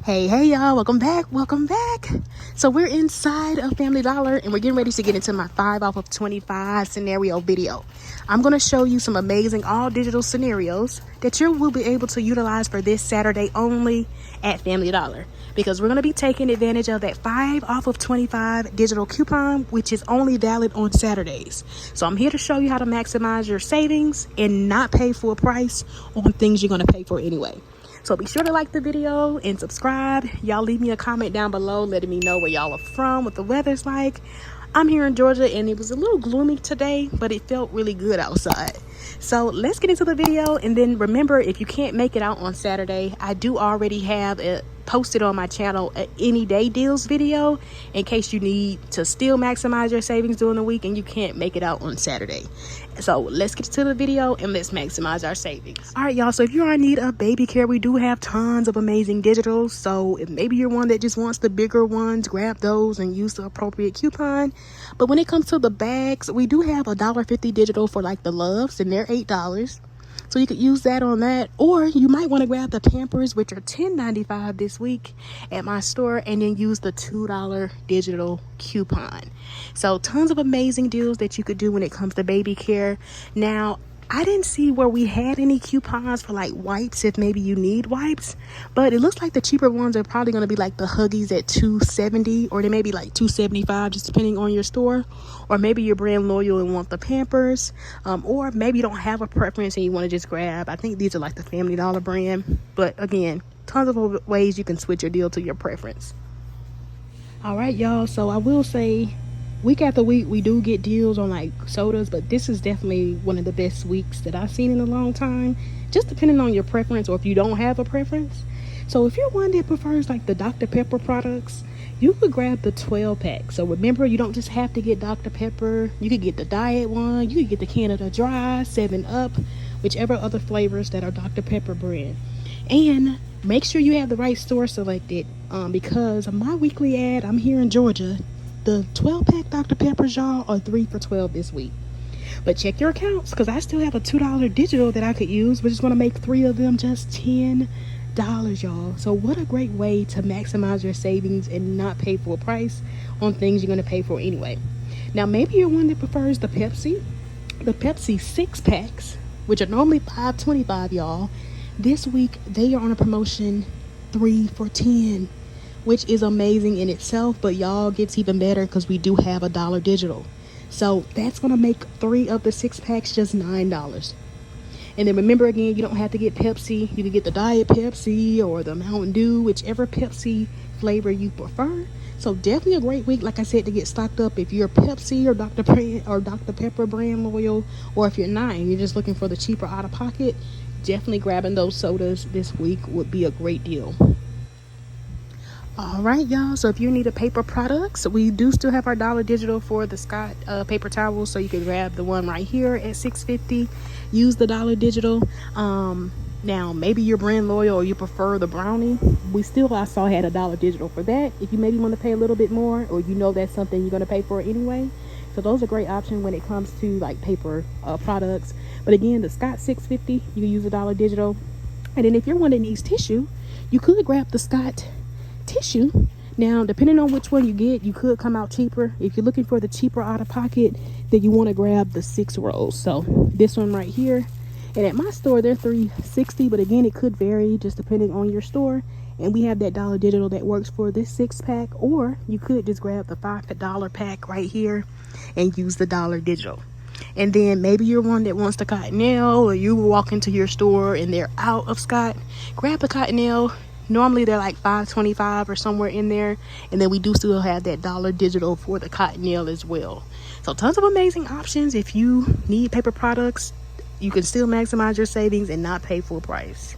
Hey y'all, welcome back. So we're inside of Family Dollar and we're getting ready to get into my 5 off of 25 scenario video. I'm going to show you some amazing all digital scenarios that you will be able to utilize for this Saturday only at Family Dollar, because we're going to be taking advantage of that 5 off of 25 digital coupon, which is only valid on Saturdays. So I'm here to show you how to maximize your savings and not pay full price on things you're going to pay for anyway. So be sure to like the video and subscribe. Y'all leave me a comment down below letting me know where y'all are from, what the weather's like. I'm here in Georgia and it was a little gloomy today, but it felt really good outside. So let's get into the video. And then remember, if you can't make it out on Saturday, I do already have it posted on my channel an any day deals video in case you need to still maximize your savings during the week and you can't make it out on Saturday. So let's get to the video and let's maximize our savings. All right, y'all, so if you're in need of baby care, we do have tons of amazing digitals. So if maybe you're one that just wants the bigger ones, grab those and use the appropriate coupon. But when it comes to the bags, we do have a $1.50 digital for like the Loves, and they're $8. So you could use that on that, or you might want to grab the Pampers, which are $10.95 this week at my store, and then use the $2 digital coupon. So tons of amazing deals that you could do when it comes to baby care. Now, I didn't see where we had any coupons for like wipes if maybe you need wipes, but it looks like the cheaper ones are probably going to be like the Huggies at $2.70, or they may be like $2.75, just depending on your store. Or maybe you're brand loyal and want the Pampers, or maybe you don't have a preference and you want to just grab, I think these are like the Family Dollar brand. But again, tons of ways you can switch your deal to your preference. All right, y'all, so I will say week after week we do get deals on like sodas, but this is definitely one of the best weeks that I've seen in a long time, just depending on your preference or if you don't have a preference. So if you're one that prefers like the Dr. Pepper products, you could grab the 12 pack. So remember, you don't just have to get Dr. Pepper. You could get the diet one, you could get the Canada Dry, 7-Up, whichever other flavors that are Dr. Pepper brand. And make sure you have the right store selected, because of my weekly ad, I'm here in Georgia, the 12 pack Dr. Peppers, y'all, are 3 for $12 this week. But check your accounts, because I still have a $2 digital that I could use, which is going to make 3 of them just $10, y'all. So what a great way to maximize your savings and not pay full price on things you're going to pay for anyway. Now, maybe you're one that prefers the Pepsi 6 packs, which are normally $5.25, y'all. This week they are on a promotion, 3 for $10, which is amazing in itself, but y'all, gets even better because we do have a $1 digital. So that's going to make 3 of the 6 packs just $9. And then remember, again, you don't have to get Pepsi. You can get the Diet Pepsi or the Mountain Dew, whichever Pepsi flavor you prefer. So definitely a great week, like I said, to get stocked up if you're Pepsi or Dr. Pepper brand loyal, or if you're not and you're just looking for the cheaper out of pocket, definitely grabbing those sodas this week would be a great deal. All right, y'all, so if you need a paper products, we do still have our $1 digital for the Scott paper towels, so you can grab the one right here at $6.50. Use the $1 digital. Now maybe you're brand loyal or you prefer the brownie, I saw had a $1 digital for that if you maybe want to pay a little bit more, or you know that's something you're going to pay for anyway. So those are great options when it comes to like paper products. But again, the Scott $6.50, you can use a $1 digital. And then if you're one that needs tissue, you could grab the Scott tissue. Now, depending on which one you get, you could come out cheaper. If you're looking for the cheaper out of pocket, then you want to grab the 6 rolls. So this one right here, and at my store they're $3.60, but again, it could vary just depending on your store. And we have that $1 digital that works for this 6-pack, or you could just grab the $5 pack right here and use the $1 digital. And then maybe you're one that wants the Cottonelle, or you walk into your store and they're out of Scott, grab the Cottonelle. Normally they're like $5.25 or somewhere in there, and then we do still have that $1 digital for the Cottonelle as well. So tons of amazing options. If you need paper products, you can still maximize your savings and not pay full price.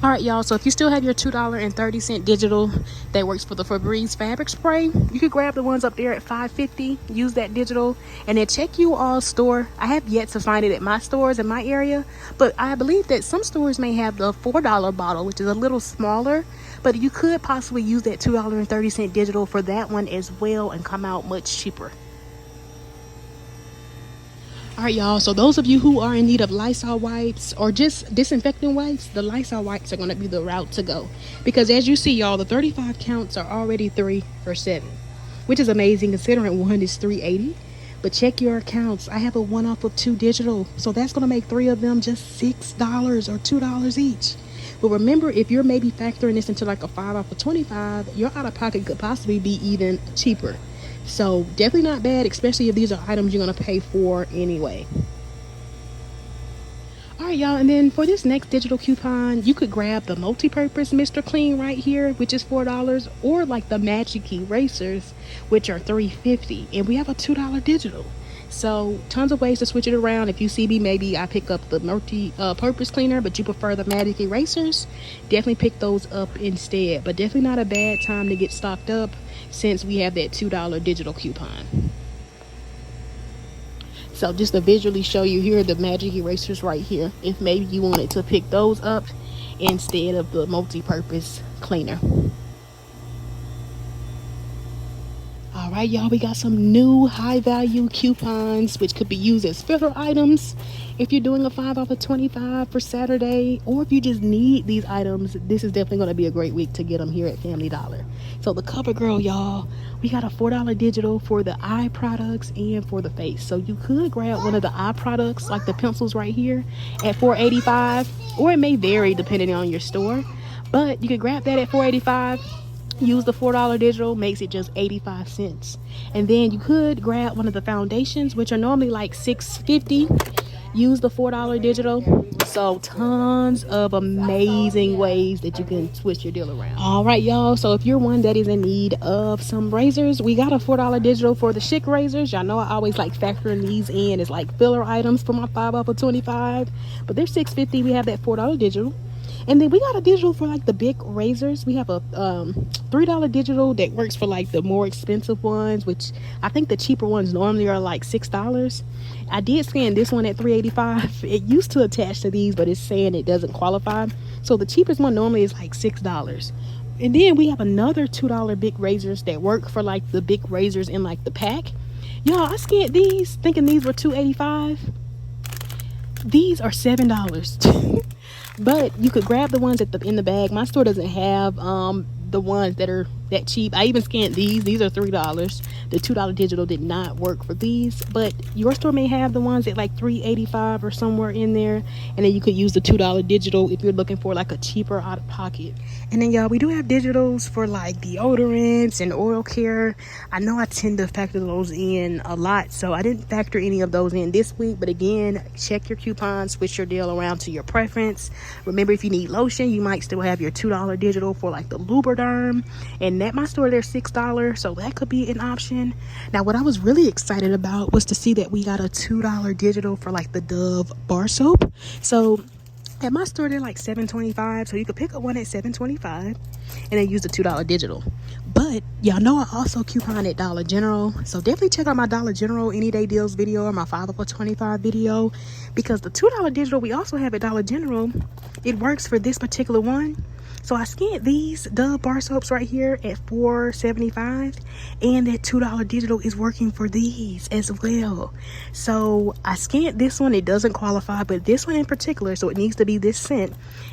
All right, y'all, so if you still have your $2.30 digital that works for the Febreze fabric spray, you could grab the ones up there at $5.50, use that digital, and then check you all store. I have yet to find it at my stores in my area, but I believe that some stores may have the $4 bottle, which is a little smaller, but you could possibly use that $2.30 digital for that one as well and come out much cheaper. All right, y'all. So those of you who are in need of Lysol wipes or just disinfecting wipes, the Lysol wipes are going to be the route to go. Because as you see, y'all, the 35 counts are already 3 for $7, which is amazing considering one is $3.80. But check your accounts. I have a 1 off of 2 digital. So that's going to make 3 of them just $6 or $2 each. But remember, if you're maybe factoring this into like a 5 off of 25, your out of pocket could possibly be even cheaper. So definitely not bad, especially if these are items you're going to pay for anyway. All right, y'all, and then for this next digital coupon, you could grab the multi-purpose Mr. Clean right here, which is $4, or like the Magic Erasers, which are $3.50, and we have a $2 digital. So tons of ways to switch it around. If you see me, maybe I pick up the multi-purpose cleaner, but you prefer the Magic Erasers, definitely pick those up instead. But definitely not a bad time to get stocked up since we have that $2 digital coupon. So just to visually show you, here are the Magic Erasers right here, if maybe you wanted to pick those up instead of the multi-purpose cleaner. All right, y'all, we got some new high value coupons which could be used as filler items if you're doing a 5 off of 25 for Saturday, or if you just need these items. This is definitely going to be a great week to get them here at Family Dollar. So the CoverGirl, y'all, we got a $4 digital for the eye products and for the face. So you could grab one of the eye products like the pencils right here at $4.85, or it may vary depending on your store, but you could grab that at $4.85. Use the $4 digital, makes it just 85 cents. And then you could grab one of the foundations, which are normally like $6.50. Use the $4 digital. So tons of amazing ways that you can switch your deal around. All right, y'all, so if you're one that is in need of some razors, we got a $4 digital for the Chic razors. Y'all know I always like factoring these in as like filler items for my 5 off of 25, but they're $6.50. We have that $4 digital. And then we got a digital for like the big razors. We have a $3 digital that works for like the more expensive ones, which I think the cheaper ones normally are like $6. I did scan this one at $3.85. It used to attach to these, but it's saying it doesn't qualify. So the cheapest one normally is like $6. And then we have another $2 big razors that work for like the big razors in like the pack. Y'all, I scanned these thinking these were $2.85. These are $7. But you could grab the ones in the bag. My store doesn't have the ones that are that cheap. I even scanned these are $3. The $2 digital did not work for these, but your store may have the ones at like $3.85 or somewhere in there, and then you could use the $2 digital if you're looking for like a cheaper out of pocket. And then, y'all, we do have digitals for like deodorants and oil care. I know I tend to factor those in a lot, so I didn't factor any of those in this week. But again, check your coupons, switch your deal around to your preference. Remember, if you need lotion, you might still have your $2 digital for like the Lubriderm, and at my store they're $6, so that could be an option. Now, what I was really excited about was to see that we got a $2 digital for like the Dove bar soap. So at my store they're like $7.25, so you could pick up one at $7.25 and then use the $2 digital. But y'all know I also coupon at Dollar General, so definitely check out my Dollar General Any Day Deals video or my 5 off 25 video, because the $2 digital we also have at Dollar General, it works for this particular one. So I scanned these Dove bar soaps right here at $4.75, and that $2 digital is working for these as well. So I scanned this one. It doesn't qualify, but this one in particular, so it needs to be this scent,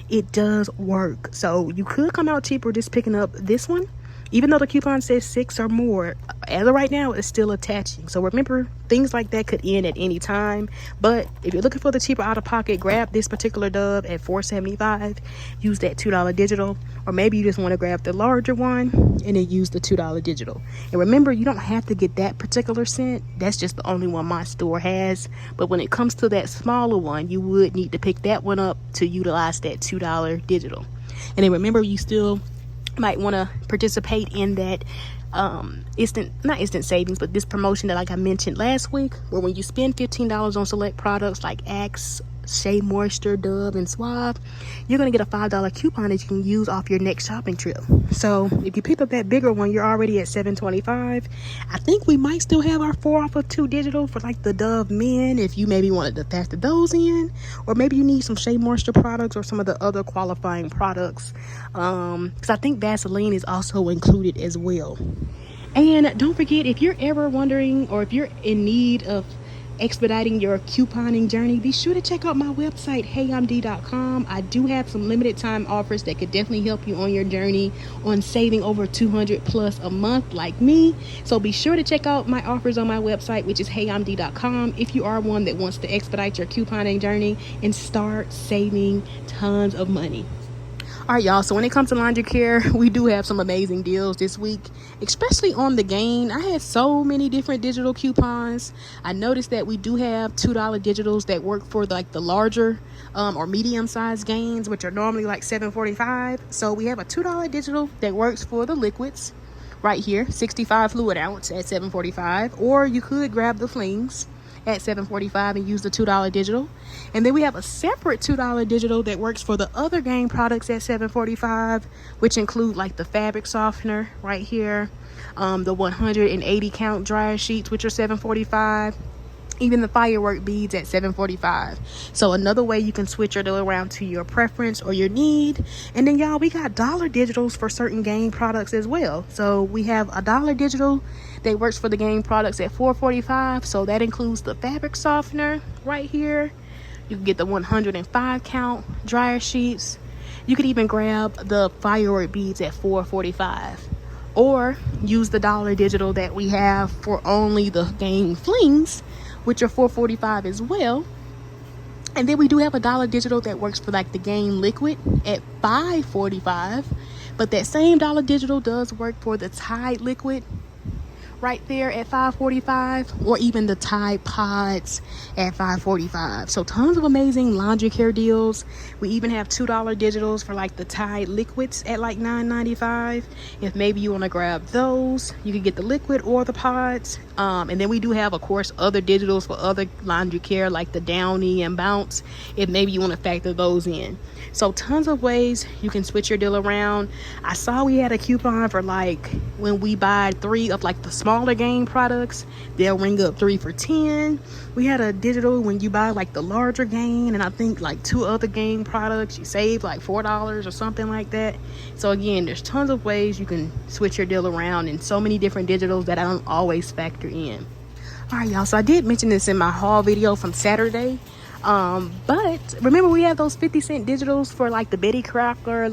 it does work. So you could come out cheaper just picking up this one, even though the coupon says 6 or more. As of right now, it's still attaching. So remember, things like that could end at any time. But if you're looking for the cheaper out of pocket, grab this particular Dove at $4.75. Use that $2 digital. Or maybe you just want to grab the larger one and then use the $2 digital. And remember, you don't have to get that particular scent. That's just the only one my store has. But when it comes to that smaller one, you would need to pick that one up to utilize that $2 digital. And then remember, you still might want to participate in that not instant savings, but this promotion that like I mentioned last week, where when you spend $15 on select products like Axe, Shea Moisture, Dove, and Suave, you're going to get a $5 coupon that you can use off your next shopping trip. So if you pick up that bigger one, you're already at $7.25. I think we might still have our 4 off of 2 digital for like the Dove men, if you maybe wanted to factor those in, or maybe you need some Shea Moisture products or some of the other qualifying products, because I think Vaseline is also included as well. And don't forget, if you're ever wondering, or if you're in need of expediting your couponing journey, be sure to check out my website, heyimd.com. I do have some limited time offers that could definitely help you on your journey on saving over 200 plus a month like me. So be sure to check out my offers on my website, which is heyimd.com, if you are one that wants to expedite your couponing journey and start saving tons of money. All right, y'all, so when it comes to laundry care, we do have some amazing deals this week, especially on the Gain. I had so many different digital coupons. I noticed that we do have $2 digitals that work for the larger or medium sized Gains, which are normally like $7.45. So we have a $2 digital that works for the liquids right here, 65 fluid ounce at $7.45, or you could grab the flings at $7.45 and use the $2 digital. And then we have a separate $2 digital that works for the other Gain products at $7.45, which include like the fabric softener right here, the 180 count dryer sheets, which are $7.45, even the firework beads at $7.45. So another way you can switch your deal around to your preference or your need. And then y'all, we got dollar digitals for certain Gain products as well. So we have a $1 digital that works for the Gain products at $4.45. So that includes the fabric softener right here. You can get the 105 count dryer sheets. You could even grab the firework beads at $4.45, or use the $1 digital that we have for only the Gain flings, which are $4.45 as well. And then we do have a $1 digital that works for like the Gain liquid at $5.45, but that same $1 digital does work for the Tide liquid right there at $5.45, or even the Tide pods at $5.45. So tons of amazing laundry care deals. We even have $2 digitals for like the Tide liquids at like $9.95. If maybe you want to grab those, you can get the liquid or the pods. And then we do have, of course, other digitals for other laundry care like the Downy and Bounce, if maybe you want to factor those in. So tons of ways you can switch your deal around. I saw we had a coupon for like when we buy 3 of like the smaller Gain products, they'll ring up 3 for $10. We had a digital when you buy like the larger Gain and I think like 2 other Gain products, you save like $4 or something like that. So again, there's tons of ways you can switch your deal around and so many different digitals that I don't always factor in. All right, y'all, so I did mention this in my haul video from Saturday. But remember, we have those 50-cent digitals for like the Betty Crocker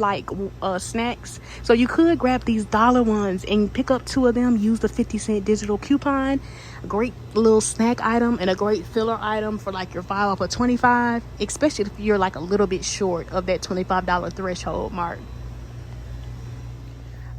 snacks. So you could grab these dollar ones and pick up 2 of them, use the 50-cent digital coupon. A great little snack item and a great filler item for like your 5 off of 25, especially if you're like a little bit short of that $25 threshold mark.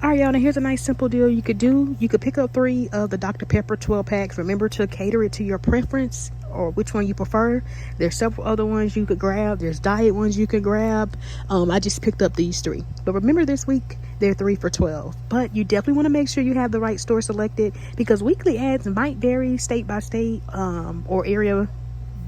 All right, y'all, now here's a nice simple deal you could do. You could pick up 3 of the Dr. Pepper 12 packs. Remember to cater it to your preference or which one you prefer. There's several other ones you could grab. There's diet ones you could grab. I just picked up these 3. But remember, this week they're 3 for $12. But you definitely want to make sure you have the right store selected, because weekly ads might vary state by state or area,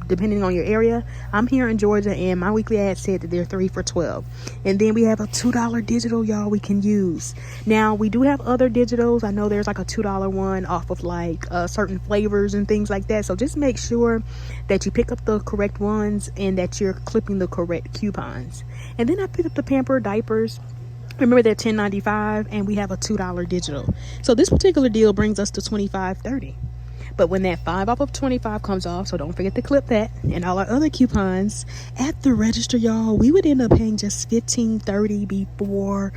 depending on your area. I'm here in Georgia and my weekly ad said that they're 3 for $12. And then we have a $2 digital, y'all, we can use. Now we do have other digitals. I know there's like a $2 one off of like certain flavors and things like that. So just make sure that you pick up the correct ones and that you're clipping the correct coupons. And then I picked up the Pamper diapers. Remember, they're $10.95 and we have a $2 digital. So this particular deal brings us to $25.30. But when that 5 off of 25 comes off, so don't forget to clip that, and all our other coupons at the register, y'all, we would end up paying just $15.30 before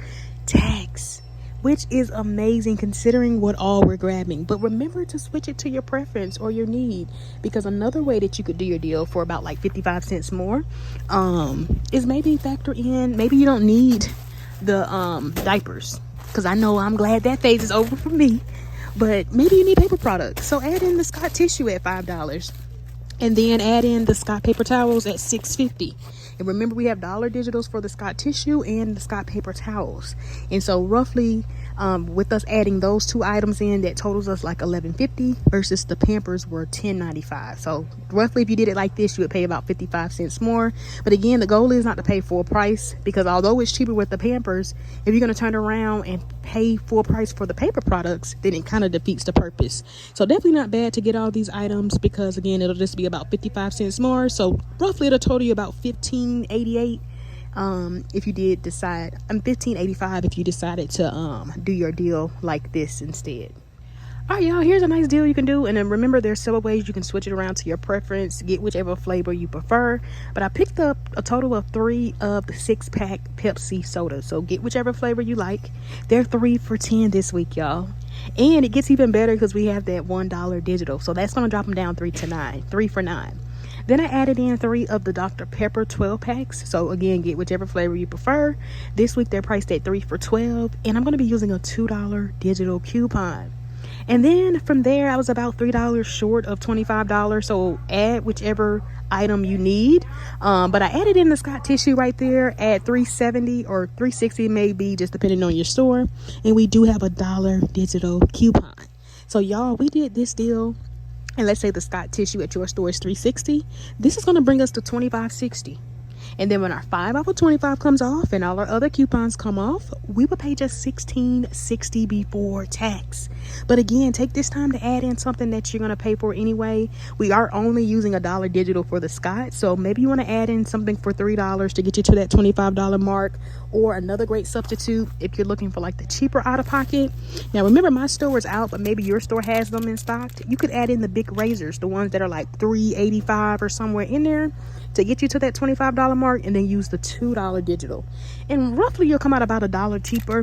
tax, which is amazing considering what all we're grabbing. But remember to switch it to your preference or your need, because another way that you could do your deal for about like 55 cents more is maybe factor in, maybe you don't need the diapers, because I know I'm glad that phase is over for me. But maybe you need paper products, so add in the Scott tissue at $5, and then add in the Scott paper towels at $6.50. And remember, we have dollar digitals for the Scott tissue and the Scott paper towels. And so roughly, with us adding those 2 items in, that totals us like $11.50 versus the Pampers were $10.95. So roughly, if you did it like this, you would pay about 55 cents more. But again, the goal is not to pay full price, because although it's cheaper with the Pampers, if you're going to turn around and pay full price for the paper products, then it kind of defeats the purpose. So definitely not bad to get all these items, because again, it'll just be about 55 cents more. So roughly it'll total you about $15.88 if you did decide, $15.85 if you decided to do your deal like this instead. All right, y'all, here's a nice deal you can do. And then remember, there's several ways you can switch it around to your preference, get whichever flavor you prefer. But I picked up a total of 3 of the 6-pack Pepsi sodas, so get whichever flavor you like. They're 3 for $10 this week, y'all. And it gets even better because we have that $1 digital, so that's going to drop them down 3 for $9. Then I added in 3 of the Dr. Pepper 12 packs. So again, get whichever flavor you prefer. This week they're priced at 3 for $12, and I'm going to be using a $2 digital coupon. And then from there, I was about $3 short of $25. So add whichever item you need. But I added in the Scott tissue right there at $3.70 or $3.60 maybe, just depending on your store. And we do have a $1 digital coupon. So y'all, we did this deal. And let's say the Scott tissue at your store is $3.60. This is going to bring us to $25.60. And then when our 5 off of 25 comes off and all our other coupons come off, we will pay just $16.60 before tax. But again, take this time to add in something that you're going to pay for anyway. We are only using a $1 digital for the Scott, so maybe you want to add in something for $3 to get you to that $25 mark. Or another great substitute if you're looking for like the cheaper out of pocket. Now remember, my store is out, but maybe your store has them in stock. You could add in the big razors, the ones that are like $3.85 or somewhere in there, to get you to that $25 mark, and then use the $2 digital, and roughly you'll come out about $1 cheaper.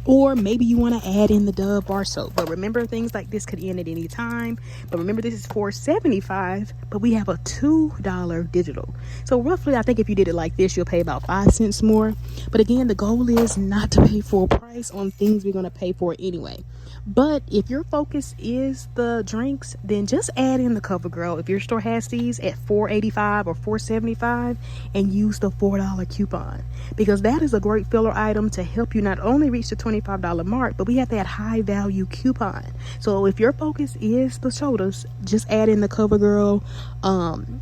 Or maybe you want to add in the Dove bar soap. But remember, things like this could end at any time. But remember, this is $4.75, but we have a $2 digital. So roughly, I think if you did it like this, you'll pay about 5 cents more. But again, the goal is not to pay full price on things we're going to pay for anyway. But if your focus is the drinks, then just add in the CoverGirl if your store has these at $4.85 or $4.75, and use the $4 coupon, because that is a great filler item to help you not only reach the $25 mark, but we have that high value coupon. So if your focus is the sodas, just add in the CoverGirl,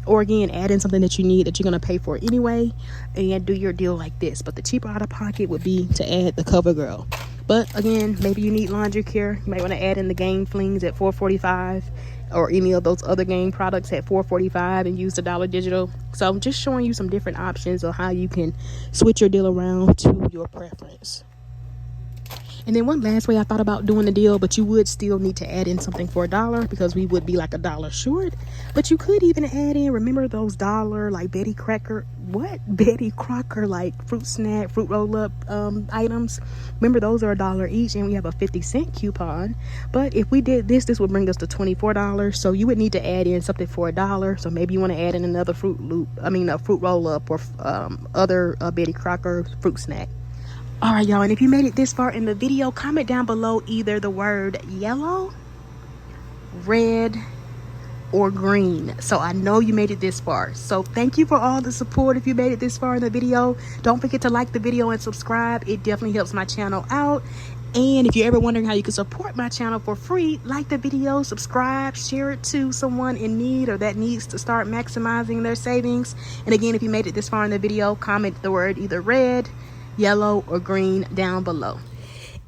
or again, add in something that you need that you're going to pay for anyway, and do your deal like this. But the cheaper out of pocket would be to add the CoverGirl. But again, maybe you need laundry care. You might want to add in the Game Flings at $4.45, or any of those other Game products at $4.45, and use the $1 digital. So I'm just showing you some different options of how you can switch your deal around to your preference. And then one last way I thought about doing the deal, but you would still need to add in something for $1, because we would be like $1 short. But you could even add in, remember those dollar like Betty Crocker like fruit snack, fruit roll up items? Remember, those are $1 each, and we have a 50-cent coupon. But if we did this would bring us to $24. So you would need to add in something for $1. So maybe you want to add in another a fruit roll up, or other Betty Crocker fruit snack. All right, y'all, and if you made it this far in the video, comment down below either the word yellow, red, or green, so I know you made it this far. So thank you for all the support. If you made it this far in the video, don't forget to like the video and subscribe. It definitely helps my channel out. And if you're ever wondering how you can support my channel for free, like the video, subscribe, share it to someone in need or that needs to start maximizing their savings. And again, if you made it this far in the video, comment the word either red, yellow, or green down below.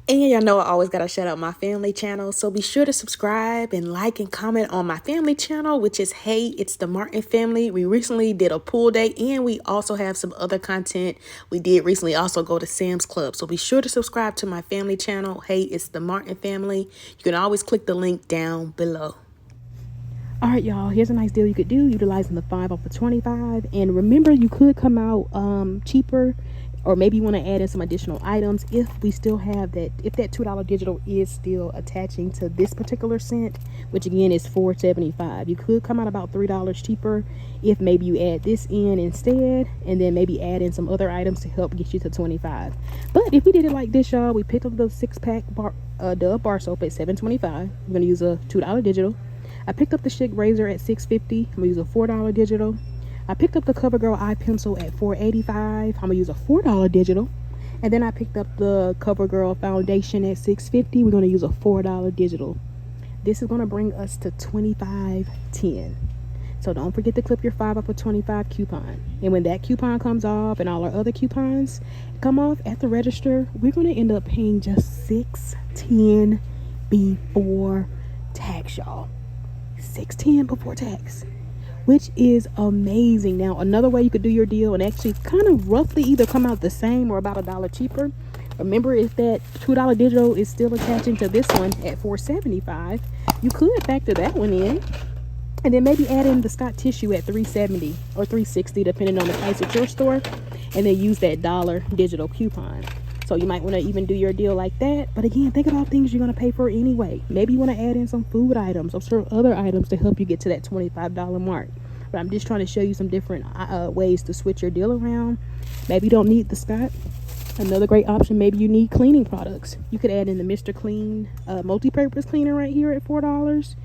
And y'all know I always gotta shout out my family channel, so be sure to subscribe and like and comment on my family channel, which is Hey It's the Martin Family. We recently did a pool day, and we also have some other content. We did recently also go to Sam's Club, so be sure to subscribe to my family channel, Hey It's the Martin Family. You can always click the link down below. All right, y'all, here's a nice deal you could do utilizing the 5 off of 25. And remember, you could come out cheaper, or maybe you want to add in some additional items if we still have that, if that $2 digital is still attaching to this particular scent, which again is $4.75. You could come out about $3 cheaper if maybe you add this in instead, and then maybe add in some other items to help get you to 25. But if we did it like this, y'all, we picked up the 6-pack Dove bar soap at $7.25. I'm going to use a $2 digital. I picked up the Schick razor at $6.50. I'm going to use a $4 digital. I picked up the CoverGirl eye pencil at $4.85. I'm going to use a $4 digital. And then I picked up the CoverGirl foundation at $6.50. We're going to use a $4 digital. This is going to bring us to $25.10. So don't forget to clip your 5 off of 25 coupon. And when that coupon comes off and all our other coupons come off at the register, we're going to end up paying just $6.10 before tax, y'all. $6.10 before tax, which is amazing. Now, another way you could do your deal and actually kind of roughly either come out the same or about $1 cheaper Remember, if that $2 digital is still attaching to this one at $4.75, you could factor that one in. And then maybe add in the Scott tissue at $3.70 or $3.60, depending on the price at your store. And then use that dollar digital coupon. So you might want to even do your deal like that. But again, think about things you're going to pay for anyway. Maybe you want to add in some food items or certain other items to help you get to that $25 mark. But I'm just trying to show you some different ways to switch your deal around. Maybe you don't need the Scott. Another great option, maybe you need cleaning products. You could add in the Mr. Clean multi-purpose cleaner right here at $4.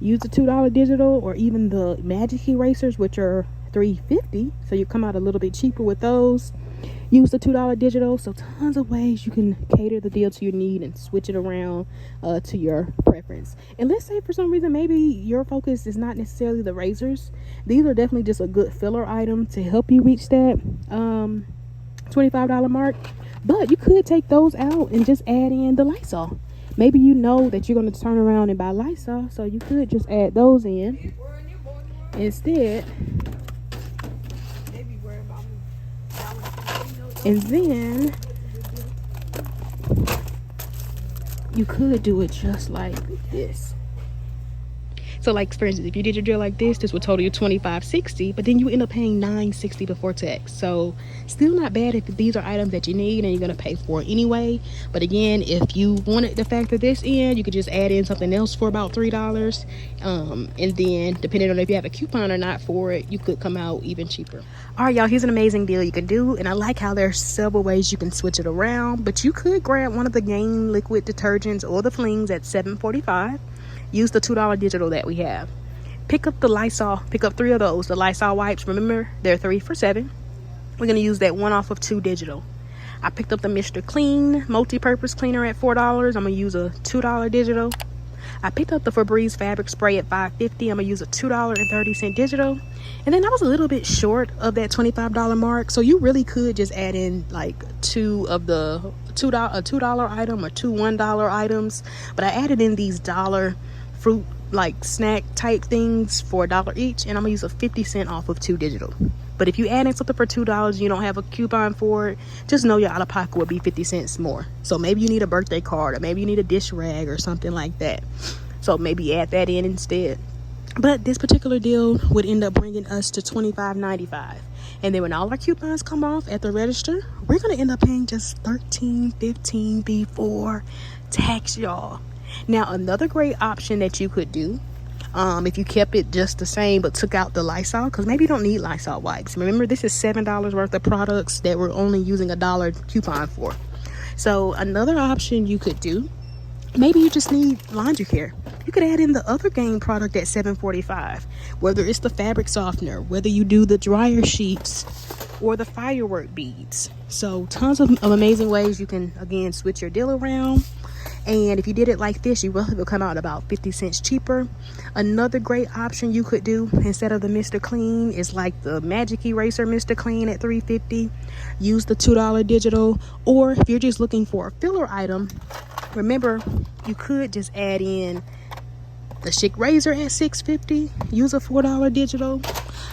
Use the $2 digital, or even the magic erasers, which are $3.50, so you come out a little bit cheaper with those. Use the $2 digital. So tons of ways you can cater the deal to your need and switch it around to your preference. And let's say for some reason maybe your focus is not necessarily the razors. These are definitely just a good filler item to help you reach that $25 mark. But you could take those out and just add in the Lysol. Maybe you know that you're going to turn around and buy Lysol, so you could just add those in instead. And then you could do it just like this. So like, for instance, if you did your deal like this would total you $25.60, but then you end up paying $9.60 before tax. So still not bad if these are items that you need and you're going to pay for anyway. But again, if you wanted to factor this in, you could just add in something else for about $3. And then depending on if you have a coupon or not for it, you could come out even cheaper. All right, y'all, here's an amazing deal you can do. And I like how there's several ways you can switch it around. But you could grab one of the Gain liquid detergents or the flings at $7.45. Use the $2 digital that we have. Pick up the Lysol. Pick up 3 of those. The Lysol wipes. Remember, they're 3 for $7. We're going to use that 1 off of 2 digital. I picked up the Mr. Clean multi-purpose cleaner at $4. I'm going to use a $2 digital. I picked up the Febreze fabric spray at $5.50. I'm going to use a $2.30 digital. And then I was a little bit short of that $25 mark. So you really could just add in like 2 of the $2 item or 2 $1 items. But I added in these dollar fruit like snack type things for $1 each, and I'm gonna use a 50 cent off of 2 digital. But if you add in something for $2 and you don't have a coupon for it, just know your out of pocket will be 50 cents more. So maybe you need a birthday card, or maybe you need a dish rag or something like that. So maybe add that in instead. But this particular deal would end up bringing us to $25.95. And then when all our coupons come off at the register, we're gonna end up paying just $13.15 before tax, y'all. Now, another great option that you could do, if you kept it just the same but took out the Lysol, because maybe you don't need Lysol wipes. Remember, this is $7 worth of products that we're only using a $1 coupon for. So another option you could do, maybe you just need laundry care. You could add in the other Gain product at $7.45, whether it's the fabric softener, whether you do the dryer sheets or the firework beads. So tons of amazing ways you can, again, switch your deal around. And if you did it like this, you will come out about 50 cents cheaper. Another great option you could do instead of the Mr. Clean is like the magic eraser Mr. Clean at $3.50. Use the $2 digital. Or if you're just looking for a filler item, remember, you could just add in the Chic razor at $6.50. Use a $4 digital.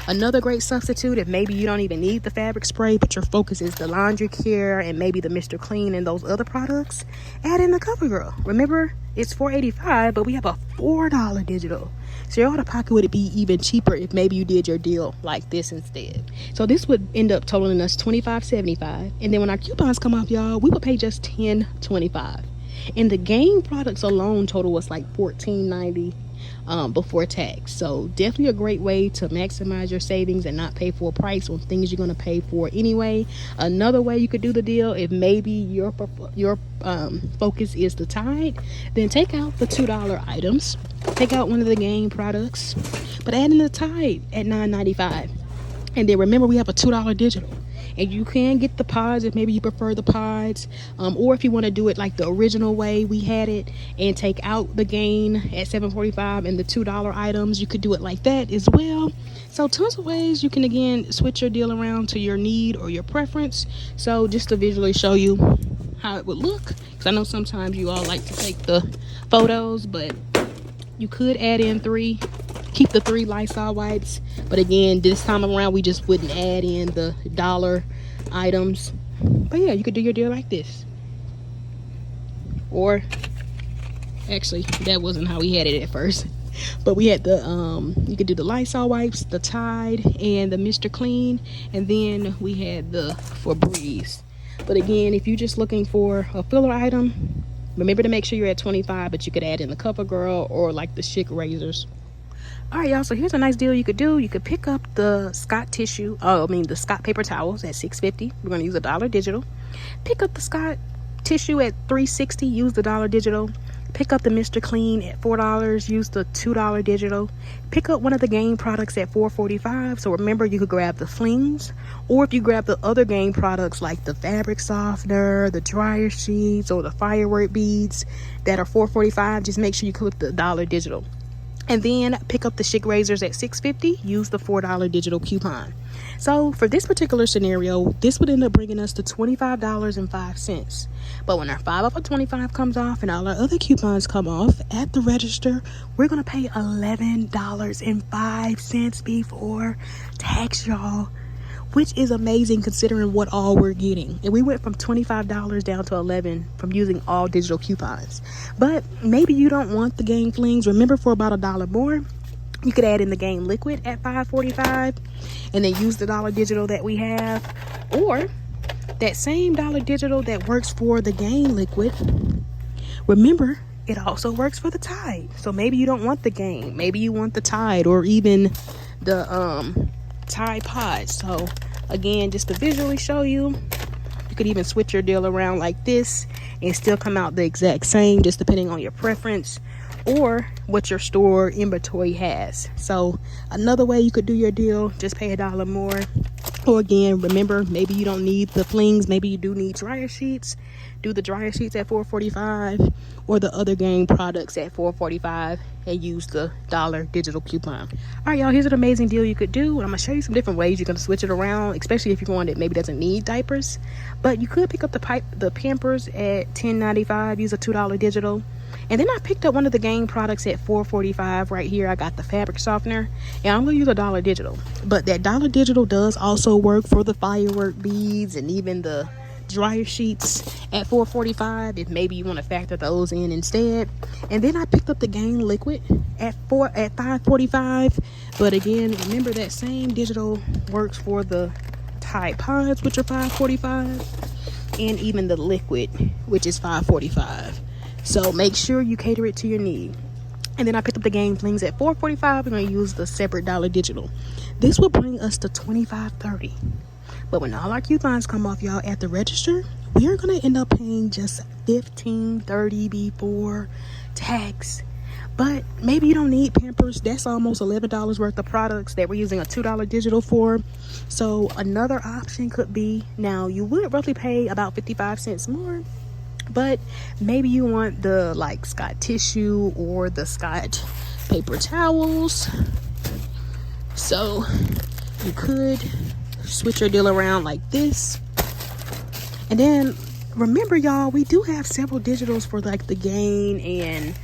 Another great substitute, if maybe you don't even need the fabric spray, but your focus is the laundry care and maybe the Mr. Clean and those other products, add in the CoverGirl. Remember, it's $4.85, but we have a $4 digital. So your out of pocket would be even cheaper if maybe you did your deal like this instead. So this would end up totaling us $25.75. And then when our coupons come off, y'all, we would pay just $10.25. And the Gain products alone total was like $14.90 before tax. So definitely a great way to maximize your savings and not pay full price on things you're going to pay for anyway. Another way you could do the deal, if maybe your focus is the Tide, then take out the $2 items, take out one of the Gain products, but add in the Tide at $9.95. And then remember, we have a $2 digital. And you can get the pods if maybe you prefer the pods, or if you want to do it like the original way we had it and take out the Gain at $7.45 and the $2 items, you could do it like that as well. So tons of ways you can, again, switch your deal around to your need or your preference. So just to visually show you how it would look, because I know sometimes you all like to take the photos, but you could add in 3. Keep the 3 Lysol wipes, but again, this time around we just wouldn't add in the $1 items. But yeah, you could do your deal like this. Or actually, that wasn't how we had it at first. But we had the you could do the Lysol wipes, the Tide, and the Mr. Clean, and then we had the Febreze. But again, if you're just looking for a filler item, remember to make sure you're at 25, but you could add in the CoverGirl or like the Chic razors. All right, y'all, so here's a nice deal you could do. You could pick up the Scott tissue, the Scott paper towels at $6.50. We're going to use $1 digital. Pick up the Scott tissue at $3.60, use the $1 digital. Pick up the Mr. Clean at $4, use the $2 digital. Pick up one of the Gain products at $4.45. So remember, you could grab the flings, or if you grab the other Gain products like the fabric softener, the dryer sheets, or the firework beads that are $4.45, just make sure you click the $1 digital. And then pick up the Chic razors at $6.50, use the $4 digital coupon. So for this particular scenario, this would end up bringing us to $25.05. But when our 5 off of 25 comes off and all our other coupons come off at the register, we're going to pay $11.05 before tax, y'all. Which is amazing considering what all we're getting. And we went from $25 down to $11 from using all digital coupons. But maybe you don't want the Gain flings. Remember, for about $1 more, you could add in the Gain liquid at $5.45 and then use the $1 digital that we have. Or that same $1 digital that works for the Gain liquid, remember, it also works for the Tide. So maybe you don't want the Gain. Maybe you want the Tide or even the Tide Pods. So again, just to visually show you, you could even switch your deal around like this and still come out the exact same, just depending on your preference or what your store inventory has. So another way you could do your deal, just pay $1 more. Or again, remember, maybe you don't need the flings, maybe you do need dryer sheets. Do the dryer sheets at $4.45 or the other Gain products at $4.45 and use the $1 digital coupon. All right, y'all, here's an amazing deal you could do. And I'm going to show you some different ways you're going to switch it around, especially if you're one that maybe doesn't need diapers. But you could pick up the Pampers at $10.95, use a $2 digital. And then I picked up one of the Gain products at $4.45 right here. I got the fabric softener, and I'm going to use a $1 digital. But that $1 digital does also work for the firework beads and even the dryer sheets at $4.45 if maybe you want to factor those in instead. And then I picked up the Gain liquid at $5.45. But again, remember, that same digital works for the Tide Pods, which are $5.45, and even the liquid, which is $5.45. So make sure you cater it to your need. And then I picked up the Gain flings at $4.45. We're going to use the separate $1 digital. This will bring us to $25.30. But when all our coupons come off, y'all, at the register, we are going to end up paying just $15.30 before tax. But maybe you don't need Pampers. That's almost $11 worth of products that we're using a $2 digital for. So another option could be, now you would roughly pay about 55 cents more, but maybe you want the like Scott tissue or the Scott paper towels. So you could switch your deal around like this. And then remember, y'all, we do have several digitals for like the Gain, and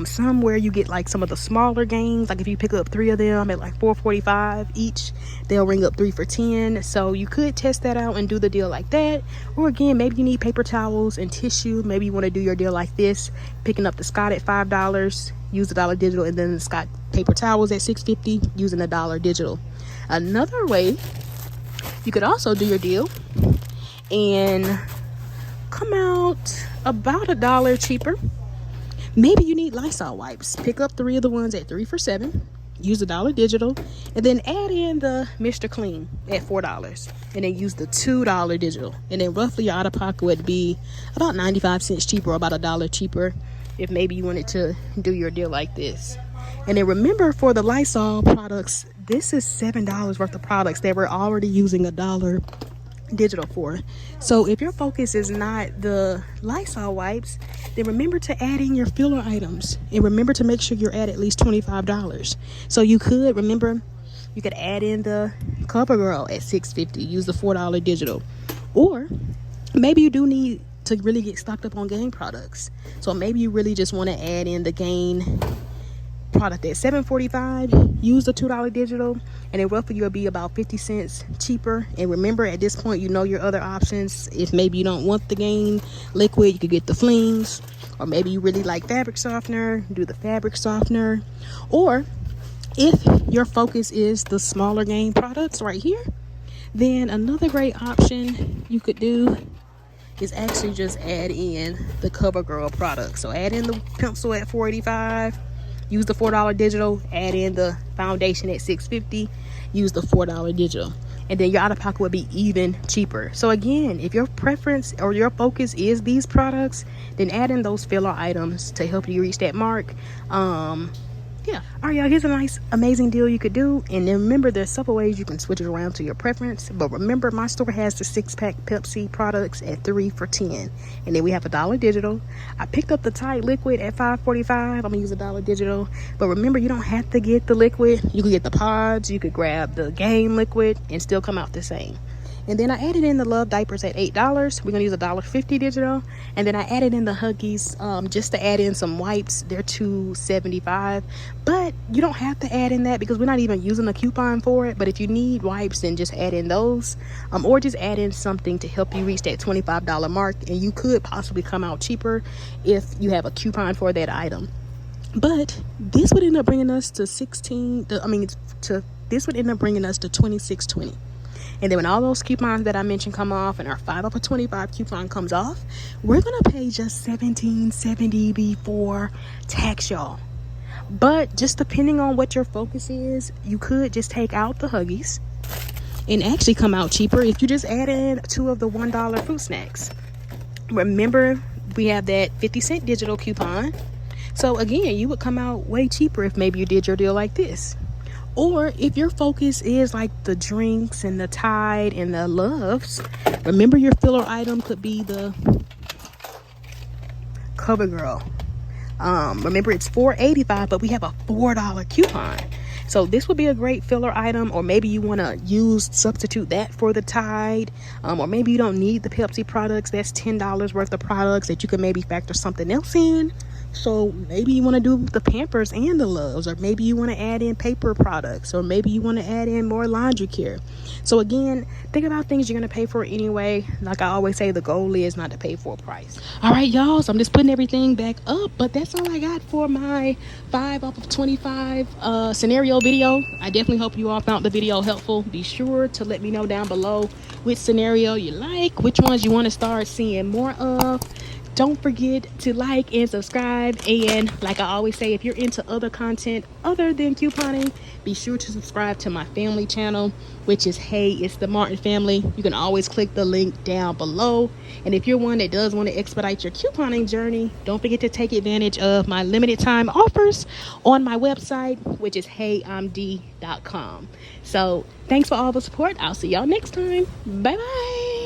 some where you get like some of the smaller Gains. Like if you pick up 3 of them at like $4.45 each, they'll ring up 3 for $10. So you could test that out and do the deal like that. Or again, maybe you need paper towels and tissue. Maybe you want to do your deal like this, picking up the Scott at $5, use the $1 digital, and then the Scott paper towels at $6.50 using the $1 digital. Another way you could also do your deal and come out about $1 cheaper. Maybe you need Lysol wipes. Pick up 3 of the ones at 3 for $7. Use the $1 digital, and then add in the Mr. Clean at $4, and then use the $2 digital. And then roughly your out of pocket would be about 95 cents cheaper, or about $1 cheaper, if maybe you wanted to do your deal like this. And then remember, for the Lysol products, this is $7 worth of products that we're already using $1 digital for. So if your focus is not the Lysol wipes, then remember to add in your filler items, and remember to make sure you're at least $25. So you could, remember, you could add in the CoverGirl at $6.50, use the $4 digital. Or maybe you do need to really get stocked up on Gain products, so maybe you really just want to add in the Gain product at $7.45, use the $2 digital, and then roughly you'll be about 50 cents cheaper. And remember, at this point, you know your other options. If maybe you don't want the Gain liquid, you could get the flings, Or maybe you really like fabric softener, do the fabric softener. Or if your focus is the smaller game products right here, then another great option you could do is actually just add in the CoverGirl product. So add in the pencil at $4.85, use the $4 digital, add in the foundation at $6.50, use the $4 digital, and then your out of pocket would be even cheaper. So again, if your preference or your focus is these products, then add in those filler items to help you reach that mark. Yeah. All right, y'all, here's a nice, amazing deal you could do. And then remember, there's several ways you can switch it around to your preference. But remember, my store has the 6-pack Pepsi products at $3 for $10. And then we have $1 digital. I picked up the Tide liquid at $5.45. I'm going to use $1 digital. But remember, you don't have to get the liquid. You could get the pods. You could grab the game liquid and still come out the same. And then I added in the Love diapers at $8. We're going to use $1.50 digital. And then I added in the Huggies just to add in some wipes. They're $2.75. But you don't have to add in that because we're not even using a coupon for it. But if you need wipes, then just add in those. Or just add in something to help you reach that $25 mark. And you could possibly come out cheaper if you have a coupon for that item. But this would end up bringing us to this would end up bringing us to $26.20. And then when all those coupons that I mentioned come off and our 5 off of 25 coupon comes off, we're going to pay just $17.70 before tax, y'all. But just depending on what your focus is, you could just take out the Huggies and actually come out cheaper if you just add in 2 of the $1 fruit snacks. Remember, we have that 50-cent digital coupon. So again, you would come out way cheaper if maybe you did your deal like this. Or if your focus is like the drinks and the Tide and the Loves, remember your filler item could be the CoverGirl. Remember, it's $4.85, but we have a $4 coupon. So this would be a great filler item. Or maybe you want to substitute that for the Tide. Or maybe you don't need the Pepsi products. That's $10 worth of products that you can maybe factor something else in. So maybe you want to do the Pampers and the Loves, or maybe you want to add in paper products, or maybe you want to add in more laundry care. So again, think about things you're going to pay for anyway. Like I always say, the goal is not to pay for a price. All right, y'all, so I'm just putting everything back up, but that's all I got for my 5 off of 25 scenario video. I definitely hope you all found the video helpful. Be sure to let me know down below which scenario you like, which ones you want to start seeing more of. Don't forget to like and subscribe. And like I always say, if you're into other content other than couponing, be sure to subscribe to my family channel, which is Hey, It's the Martin Family. You can always click the link down below. And if you're one that does want to expedite your couponing journey, don't forget to take advantage of my limited time offers on my website, which is heyimd.com. So thanks for all the support. I'll see y'all next time. Bye bye.